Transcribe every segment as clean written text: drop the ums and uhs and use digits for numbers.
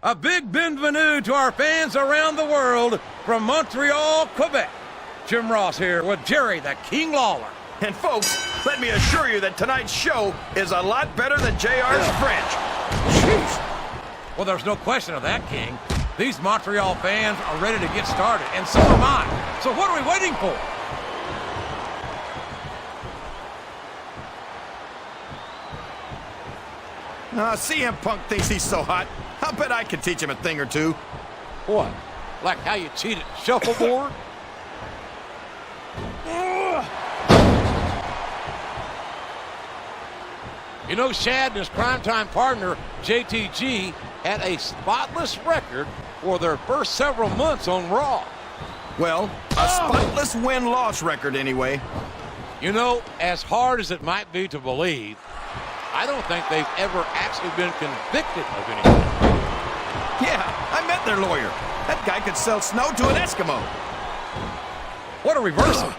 A big bienvenue to our fans around the world from Montreal, Quebec. Jim Ross here with Jerry the King Lawler. And folks, let me assure you that tonight's show is a lot better than JR's French. Jeez. Well, there's no question of that, King. These Montreal fans are ready to get started, and so am I. So what are we waiting for? CM Punk thinks he's so hot. I'll bet I can teach him a thing or two. What? Like how you cheat at shuffleboard? You know, Shad and his primetime partner, JTG, had a spotless record for their first several months on Raw. Well, a spotless win-loss record anyway. You know, as hard as it might be to believe, I don't think they've ever actually been convicted of anything. Yeah, I met their lawyer. That guy could sell snow to an Eskimo. What a reversal.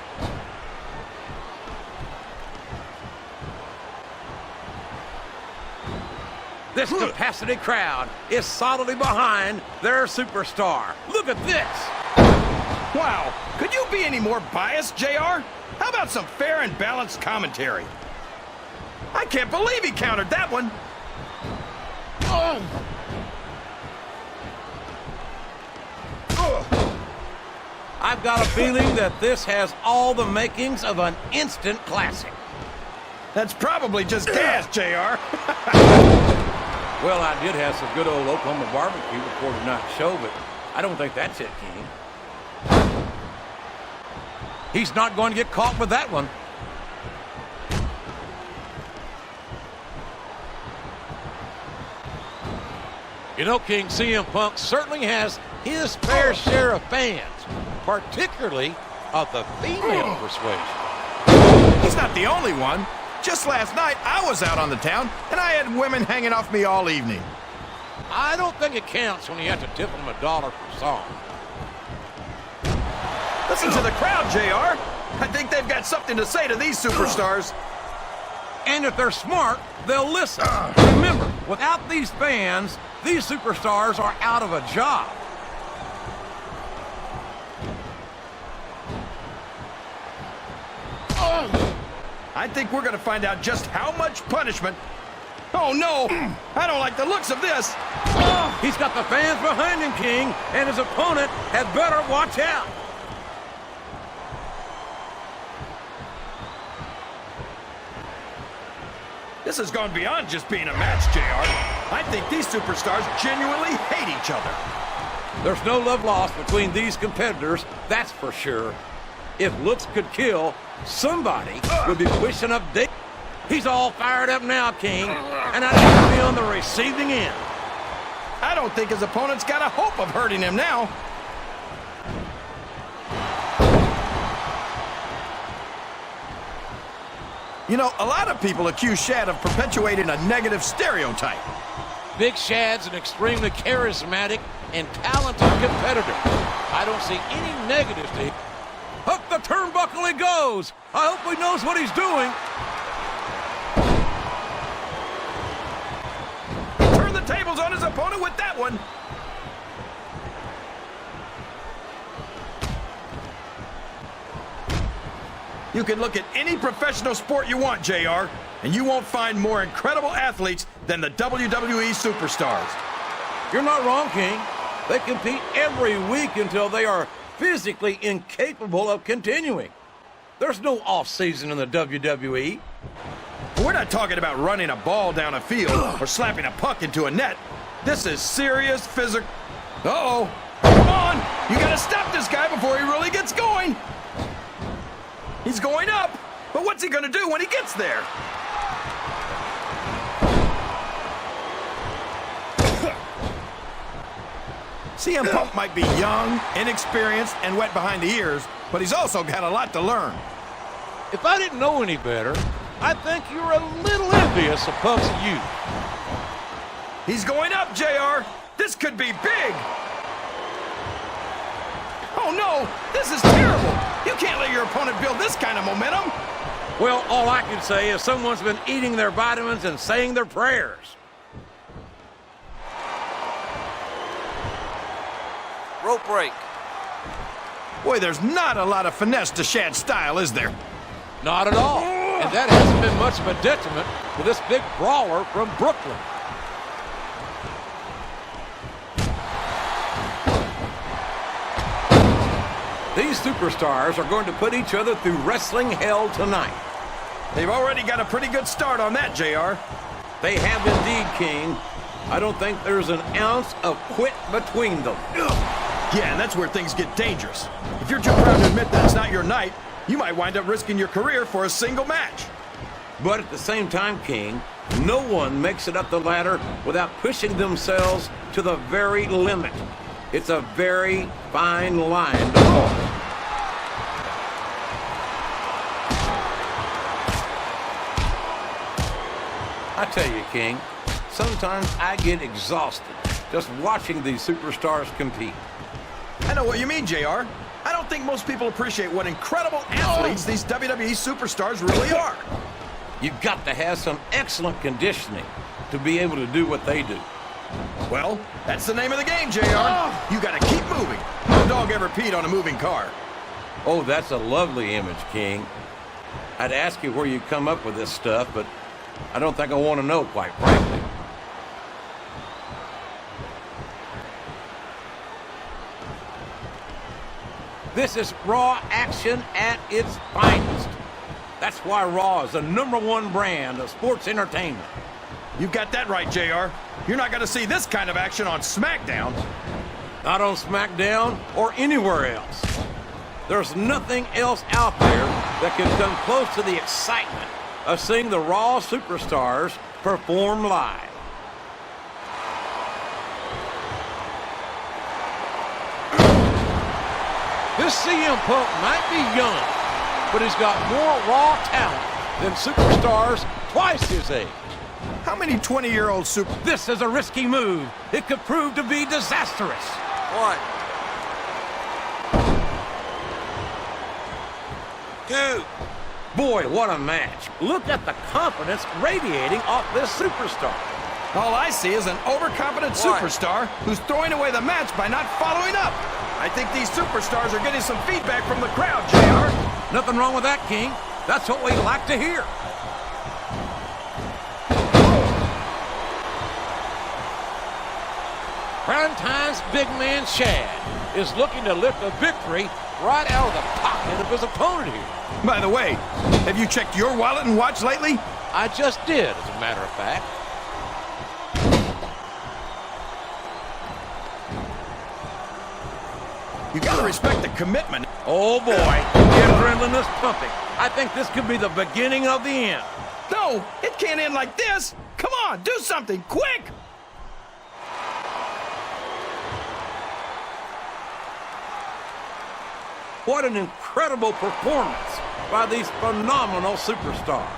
This capacity crowd is solidly behind their superstar. Look at this. Wow, could you be any more biased, JR? How about some fair and balanced commentary? I can't believe he countered that one. I've got a feeling that this has all the makings of an instant classic. That's probably just gas, JR. Well, I did have some good old Oklahoma barbecue before tonight's show, but I don't think that's it, King. He's not going to get caught with that one. You know, King, CM Punk certainly has his fair share of fans, particularly of the female persuasion. He's not the only one. Just last night, I was out on the town, and I had women hanging off me all evening. I don't think it counts when you have to tip them $1 per song. Listen to the crowd, JR. I think they've got something to say to these superstars. And if they're smart, they'll listen. Remember, without these fans, these superstars are out of a job. I think we're going to find out just how much punishment. Oh, no! I don't like the looks of this. He's got the fans behind him, King, and his opponent had better watch out. This has gone beyond just being a match, JR. I think these superstars genuinely hate each other. There's no love lost between these competitors, that's for sure. If looks could kill, somebody would be pushing up Dick. He's all fired up now, King, and I'd like to be on the receiving end. I don't think his opponent's got a hope of hurting him now. You know, a lot of people accuse Shad of perpetuating a negative stereotype. Big Shad's an extremely charismatic and talented competitor. I don't see any negatives to him. Up the turnbuckle he goes. I hope he knows what he's doing. Turn the tables on his opponent with that one. You can look at any professional sport you want, JR, and you won't find more incredible athletes than the WWE superstars. You're not wrong, King. They compete every week until they are physically incapable of continuing. There's no off-season in the WWE. We're not talking about running a ball down a field or slapping a puck into a net. This is serious physical. Uh-oh. Come on! You gotta stop this guy before he really gets going. He's going up, but what's he gonna do when he gets there? CM Punk might be young, inexperienced, and wet behind the ears, but he's also got a lot to learn. If I didn't know any better, I think you're a little envious of Punk's youth. He's going up, JR. This could be big. Oh, no. This is terrible. You can't let your opponent build this kind of momentum. Well, all I can say is someone's been eating their vitamins and saying their prayers. Rope break. Boy, there's not a lot of finesse to Shad's style, is there? Not at all. And that hasn't been much of a detriment to this big brawler from Brooklyn. These superstars are going to put each other through wrestling hell tonight. They've already got a pretty good start on that, JR. They have indeed, King. I don't think there's an ounce of quit between them. Yeah, and that's where things get dangerous. If you're too proud to admit that it's not your night, you might wind up risking your career for a single match. But at the same time, King, no one makes it up the ladder without pushing themselves to the very limit. It's a very fine line to walk. I tell you, King, sometimes I get exhausted just watching these superstars compete. I know what you mean, JR. I don't think most people appreciate what incredible athletes these WWE superstars really are. You've got to have some excellent conditioning to be able to do what they do. Well, that's the name of the game, JR. You got to keep moving. No dog ever peed on a moving car. Oh, that's a lovely image, King. I'd ask you where you come up with this stuff, but I don't think I want to know, quite frankly. This is Raw action at its finest. That's why Raw is the #1 brand of sports entertainment. You got that right, JR. You're not going to see this kind of action on SmackDown. Not on SmackDown or anywhere else. There's nothing else out there that can come close to the excitement of seeing the Raw superstars perform live. This CM Punk might be young, but he's got more Raw talent than superstars twice his age. How many 20-year-old super... This is a risky move. It could prove to be disastrous. 1, 2. Boy, what a match. Look at the confidence radiating off this superstar. All I see is an overconfident superstar who's throwing away the match by not following up. I think these superstars are getting some feedback from the crowd, JR. Nothing wrong with that, King. That's what we like to hear. Valentine's big man Shad is looking to lift a victory right out of the pocket of his opponent here. By the way, have you checked your wallet and watch lately? I just did, as a matter of fact. You gotta respect the commitment. Oh boy, the adrenaline is pumping. I think this could be the beginning of the end. No, it can't end like this. Come on, do something, quick! What an incredible performance by these phenomenal superstars.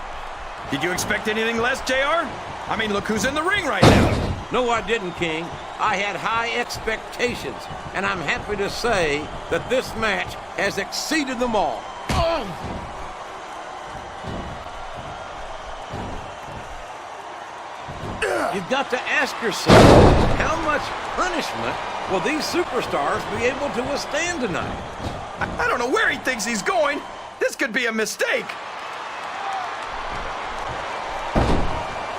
Did you expect anything less, JR? I mean, look who's in the ring right now. No, I didn't, King. I had high expectations, and I'm happy to say that this match has exceeded them all. You've got to ask yourself, how much punishment will these superstars be able to withstand tonight? I don't know where he thinks he's going. This could be a mistake.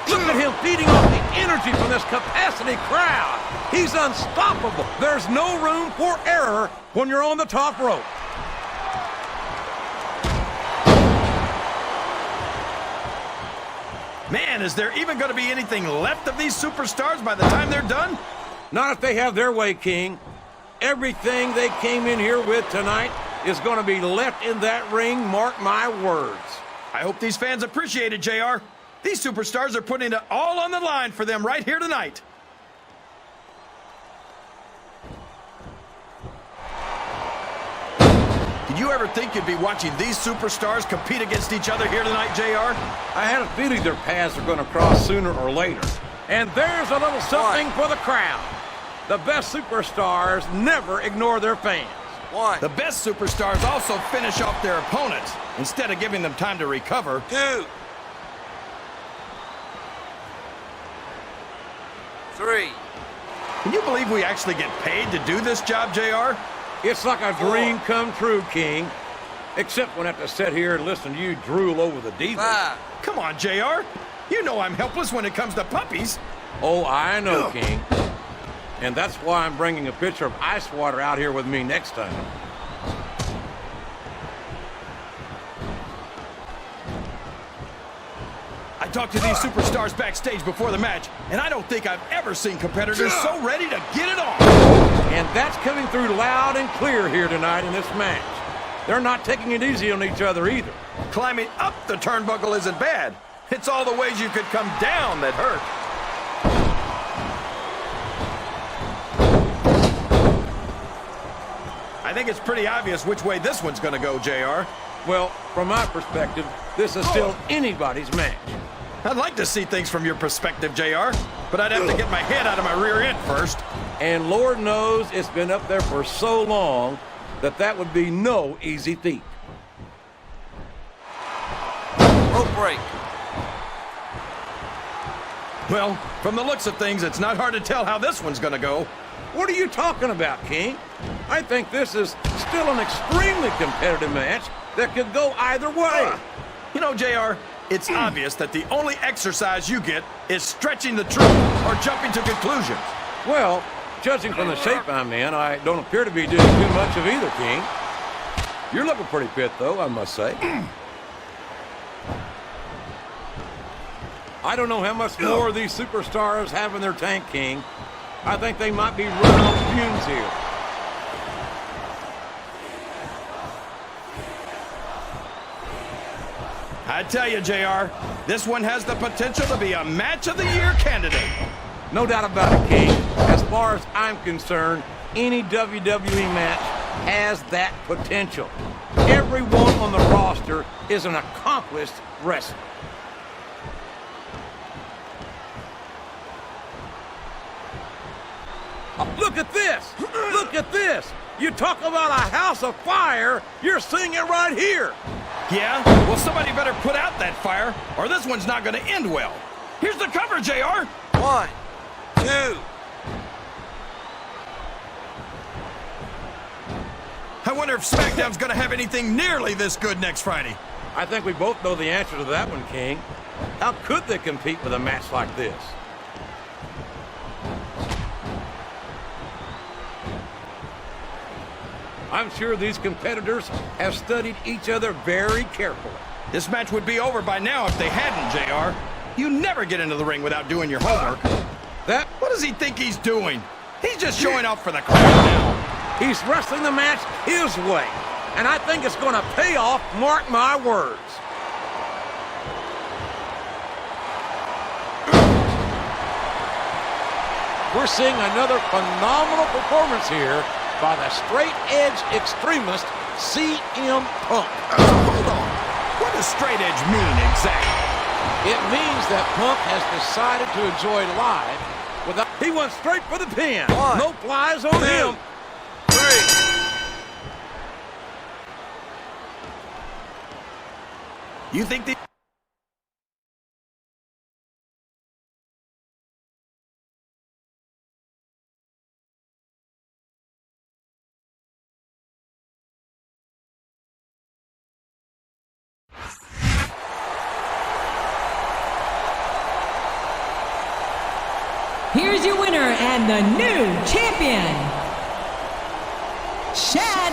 Look at him feeding off the energy from this capacity crowd. He's unstoppable. There's no room for error when you're on the top rope. Man, is there even going to be anything left of these superstars by the time they're done? Not if they have their way, King. Everything they came in here with tonight is going to be left in that ring, mark my words. I hope these fans appreciate it, JR. These superstars are putting it all on the line for them right here tonight. Did you ever think you'd be watching these superstars compete against each other here tonight, JR? I had a feeling their paths are going to cross sooner or later. And there's a little something for the crowd. The best superstars never ignore their fans. 1, The best superstars also finish off their opponents instead of giving them time to recover. 2, 3. Can you believe we actually get paid to do this job, JR? It's like a dream come true, King. Except when I have to sit here and listen to you drool over the divas. Come on, JR. You know I'm helpless when it comes to puppies. Oh, I know, King. And that's why I'm bringing a pitcher of ice water out here with me next time. I talked to these superstars backstage before the match, and I don't think I've ever seen competitors so ready to get it on. And that's coming through loud and clear here tonight in this match. They're not taking it easy on each other either. Climbing up the turnbuckle isn't bad. It's all the ways you could come down that hurt. I think it's pretty obvious which way this one's going to go, JR. Well, from my perspective, this is still anybody's match. I'd like to see things from your perspective, JR, but I'd have to get my head out of my rear end first. And Lord knows it's been up there for so long that that would be no easy feat. Rope break. Well, from the looks of things, it's not hard to tell how this one's going to go. What are you talking about, King? I think this is still an extremely competitive match that could go either way. You know, JR, it's obvious that the only exercise you get is stretching the truth or jumping to conclusions. Well, judging from the shape I'm in, I don't appear to be doing too much of either, King. You're looking pretty fit, though, I must say. I don't know how much more these superstars have in their tank, King. I think they might be running on fumes here. I tell you, JR, this one has the potential to be a Match of the Year candidate. No doubt about it, King. As far as I'm concerned, any WWE match has that potential. Everyone on the roster is an accomplished wrestler. Look at this! Look at this! You talk about a house of fire, you're seeing it right here! Yeah? Well, somebody better put out that fire, or this one's not going to end well. Here's the cover, JR! 1, 2. I wonder if SmackDown's going to have anything nearly this good next Friday. I think we both know the answer to that one, King. How could they compete with a match like this? I'm sure these competitors have studied each other very carefully. This match would be over by now if they hadn't, JR. You never get into the ring without doing your homework. What does he think he's doing? He's just showing off for the crowd now. He's wrestling the match his way, and I think it's going to pay off, mark my words. We're seeing another phenomenal performance here by the straight-edge extremist CM Punk. Hold on. What does straight edge mean exactly? It means that Punk has decided to enjoy life without... He went straight for the pin. 1, no flies on 2, him. 3. You think the... Here's your winner and the new champion, Shad